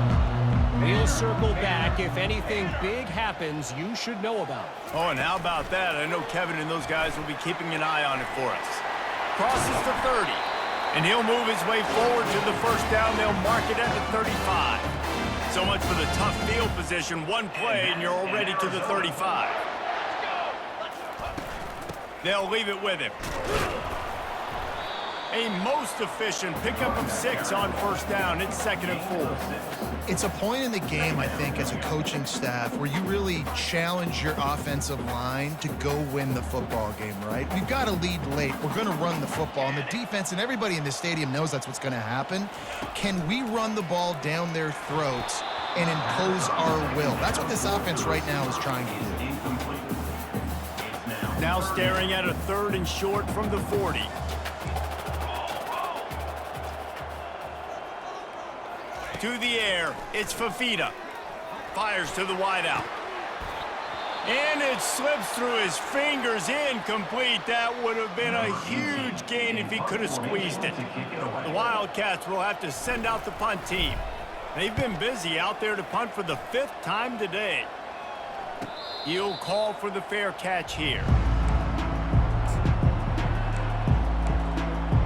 We'll circle back if anything big happens you should know about. Oh, and how about that? I know Kevin and those guys will be keeping an eye on it for us. Crosses the 30, and he'll move his way forward to the first down. They'll mark it at the 35. So much for the tough field position. One play, and you're already to the 35. They'll leave it with him. A most efficient pickup of 6 on first down. It's 2nd and 4. It's a point in the game, I think, as a coaching staff where you really challenge your offensive line to go win the football game, right? We've got to lead late. We're going to run the football. And the defense and everybody in the stadium knows that's what's going to happen. Can we run the ball down their throats and impose our will? That's what this offense right now is trying to do. Now staring at a 3rd and short from the 40. To the air, it's Fafita. Fires to the wideout. And it slips through his fingers, incomplete. That would have been a huge gain if he could have squeezed it. The Wildcats will have to send out the punt team. They've been busy out there to punt for the 5th time today. He'll call for the fair catch here.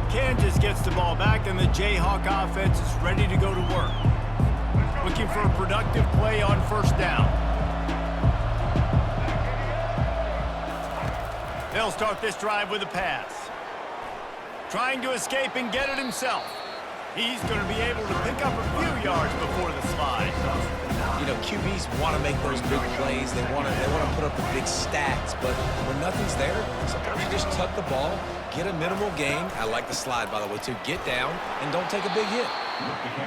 Kansas gets the ball back, and the Jayhawk offense is ready to go to work. Looking for a productive play on first down. They'll start this drive with a pass. Trying to escape and get it himself. He's going to be able to pick up a few yards before the slide. You know, QBs want to make those big plays. They want to put up the big stats, but when nothing's there, sometimes you just tuck the ball, get a minimal gain. I like the slide, by the way, too. Get down and don't take a big hit.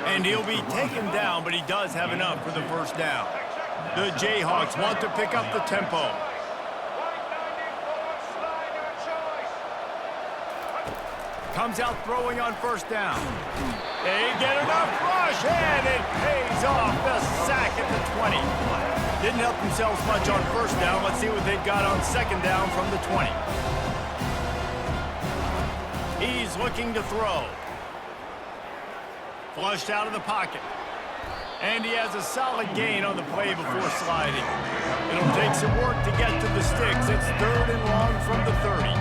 And he'll be taken down, but he does have enough for the first down. The Jayhawks want to pick up the tempo. Comes out throwing on first down. They get enough rush, and it pays off. The sack at the 20. Didn't help themselves much on first down. Let's see what they've got on second down from the 20. He's looking to throw. Flushed out of the pocket. And he has a solid gain on the play before sliding. It'll take some work to get to the sticks. It's 3rd and long from the 30.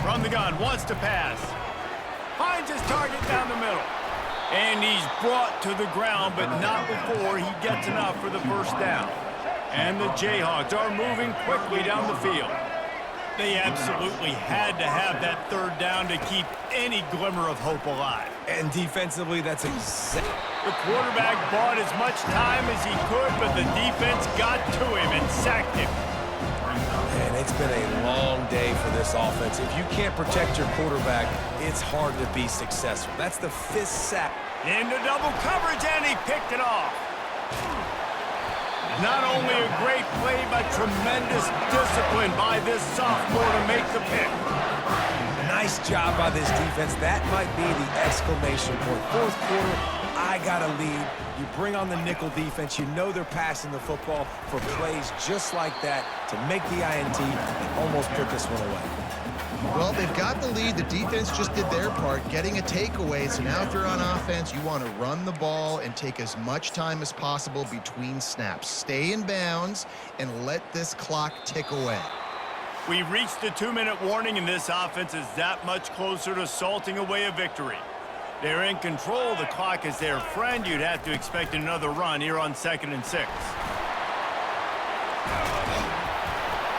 From the gun, wants to pass. Finds his target down the middle. And he's brought to the ground, but not before he gets enough for the first down. And the Jayhawks are moving quickly down the field. They absolutely had to have that 3rd down to keep any glimmer of hope alive. And defensively, that's exactly. The quarterback bought as much time as he could, but the defense got to him and sacked him. And it's been a long day for this offense. If you can't protect your quarterback, it's hard to be successful. That's the 5th sack Into double coverage, and he picked it off. Not only a great play, but tremendous discipline by this sophomore to make the pick. Nice job by this defense. That might be the exclamation point. Fourth quarter, I got a lead. You bring on the nickel defense. You know they're passing the football for plays just like that to make the INT and almost put this one away. Well, they've got the lead. The defense just did their part, getting a takeaway. So now if you're on offense, you want to run the ball and take as much time as possible between snaps. Stay in bounds and let this clock tick away. We reached the 2-minute warning, and this offense is that much closer to salting away a victory. They're in control. The clock is their friend. You'd have to expect another run here on 2nd and 6.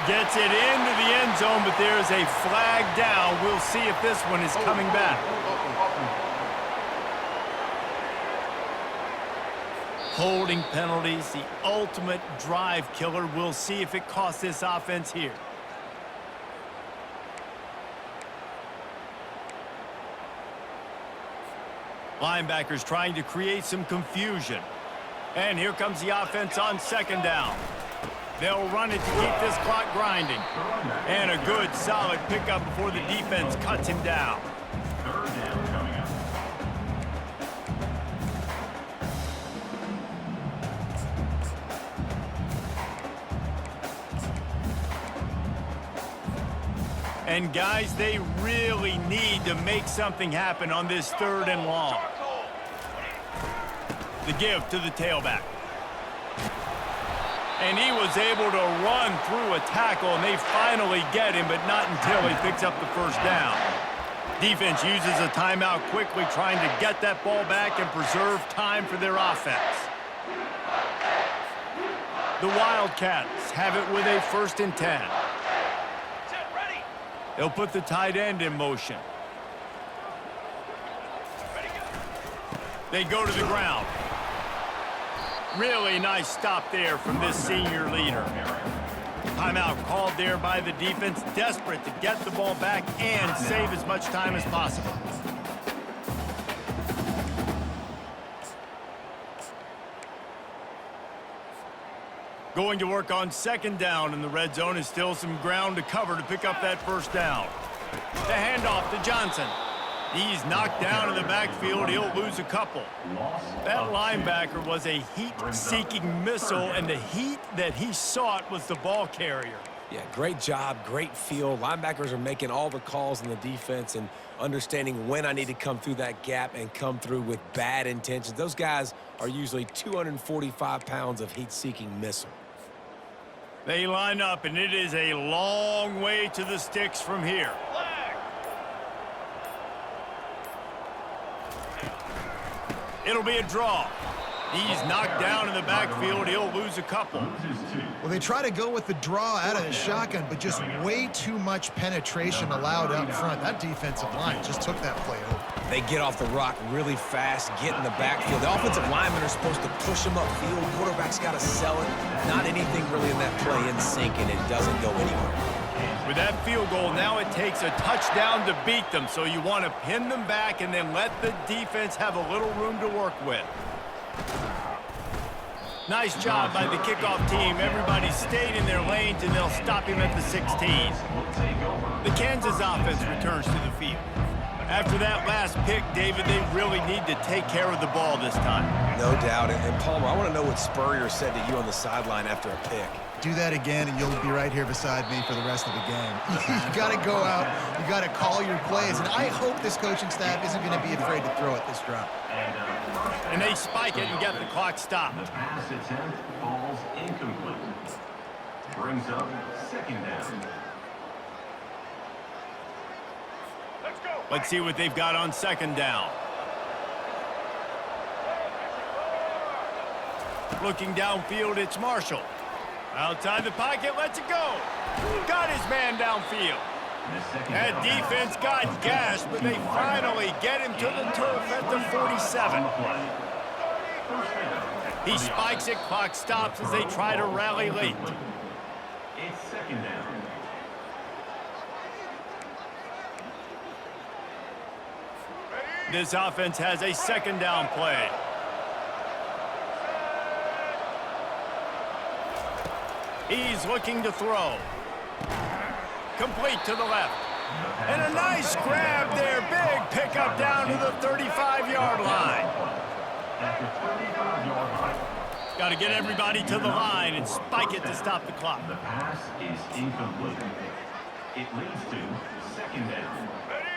Gets it into the end zone, but there's a flag down. We'll see if this one is coming back. Holding penalties, the ultimate drive killer. We'll see if it costs this offense here. Linebackers trying to create some confusion. And here comes the offense on 2nd down. They'll run it to keep this clock grinding. And a good, solid pickup before the defense cuts him down. 3rd down coming up. And guys, they really need to make something happen on this 3rd and long. The give to the tailback. And he was able to run through a tackle, and they finally get him, but not until he picks up the 1st down. Defense uses a timeout quickly, trying to get that ball back and preserve time for their offense. The Wildcats have it with a 1st and 10. They'll put the tight end in motion. They go to the ground. Really nice stop there from this senior leader. Timeout called there by the defense, desperate to get the ball back and save as much time as possible. Going to work on 2nd down, and the red zone is still some ground to cover to pick up that 1st down. The handoff to Johnson. He's knocked down in the backfield. He'll lose a couple. That linebacker was a heat-seeking missile, and the heat that he sought was the ball carrier. Yeah, great job, great feel. Linebackers are making all the calls in the defense and understanding when I need to come through that gap and come through with bad intentions. Those guys are usually 245 pounds of heat-seeking missile. They line up, and it is a long way to the sticks from here. It'll be a draw. He's knocked down in the backfield. He'll lose a couple. Well, they try to go with the draw out of the shotgun, but just way too much penetration allowed up front. That defensive line just took that play over. They get off the rock really fast, get in the backfield. The offensive linemen are supposed to push them upfield. Quarterback's got to sell it. Not anything really in that play in sync, and it doesn't go anywhere. With that field goal, now it takes a touchdown to beat them, so you want to pin them back and then let the defense have a little room to work with. Nice job by the kickoff team. Everybody stayed in their lanes, and they'll stop him at the 16. The Kansas offense returns to the field. After that last pick, David, they really need to take care of the ball this time. No doubt. And Palmer, I want to know what Spurrier said to you on the sideline after a pick. Do that again, and you'll be right here beside me for the rest of the game. You got to go out. You got to call your plays. And I hope this coaching staff isn't going to be afraid to throw it this drop. And they spike it and get the clock stopped. The pass attempt falls incomplete. Brings up 2nd down. Let's see what they've got on 2nd down. Looking downfield, it's Marshall. Outside the pocket, lets it go. Got his man downfield. That defense got gashed, but they finally get him to the turf at the 47. He spikes it, clock stops as they try to rally late. It's 2nd down. This offense has a second down play. He's looking to throw. Complete to the left. And a nice grab there. Big pickup down to the 35-yard line. Got to get everybody to the line and spike it to stop the clock. The pass is incomplete. It leads to second down.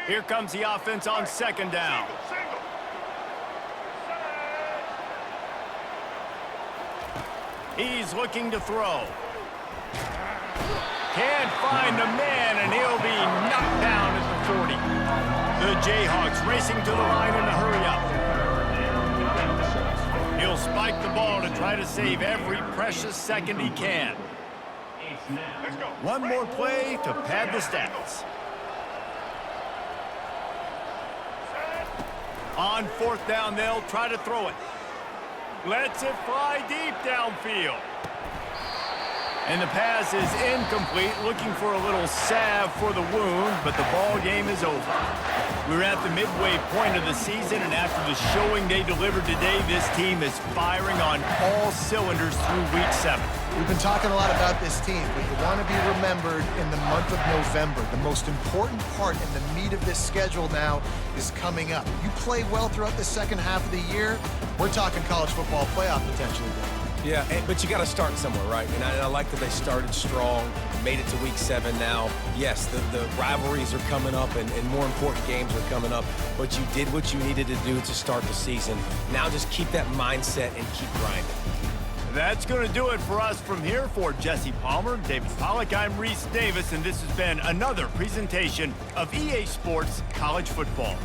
Here comes the offense on second down. He's looking to throw. Can't find the man, and he'll be knocked down at the 40. The Jayhawks racing to the line in a hurry up. He'll spike the ball to try to save every precious second he can. One more play to pad the stats. On fourth down, they'll try to throw it. Lets it fly deep downfield. And the pass is incomplete, looking for a little salve for the wound, but the ball game is over. We're at the midway point of the season, and after the showing they delivered today, this team is firing on all cylinders through week 7. We've been talking a lot about this team, but you want to be remembered in the month of November. The most important part and the meat of this schedule now is coming up. You play well throughout the second half of the year, we're talking college football playoff potentially. Yeah, but you got to start somewhere, right? And I like that they started strong, made it to week 7 now. Yes, the rivalries are coming up and more important games are coming up, but you did what you needed to do to start the season. Now just keep that mindset and keep grinding. That's going to do it for us from here. For Jesse Palmer, David Pollack, I'm Reese Davis, and this has been another presentation of EA Sports College Football.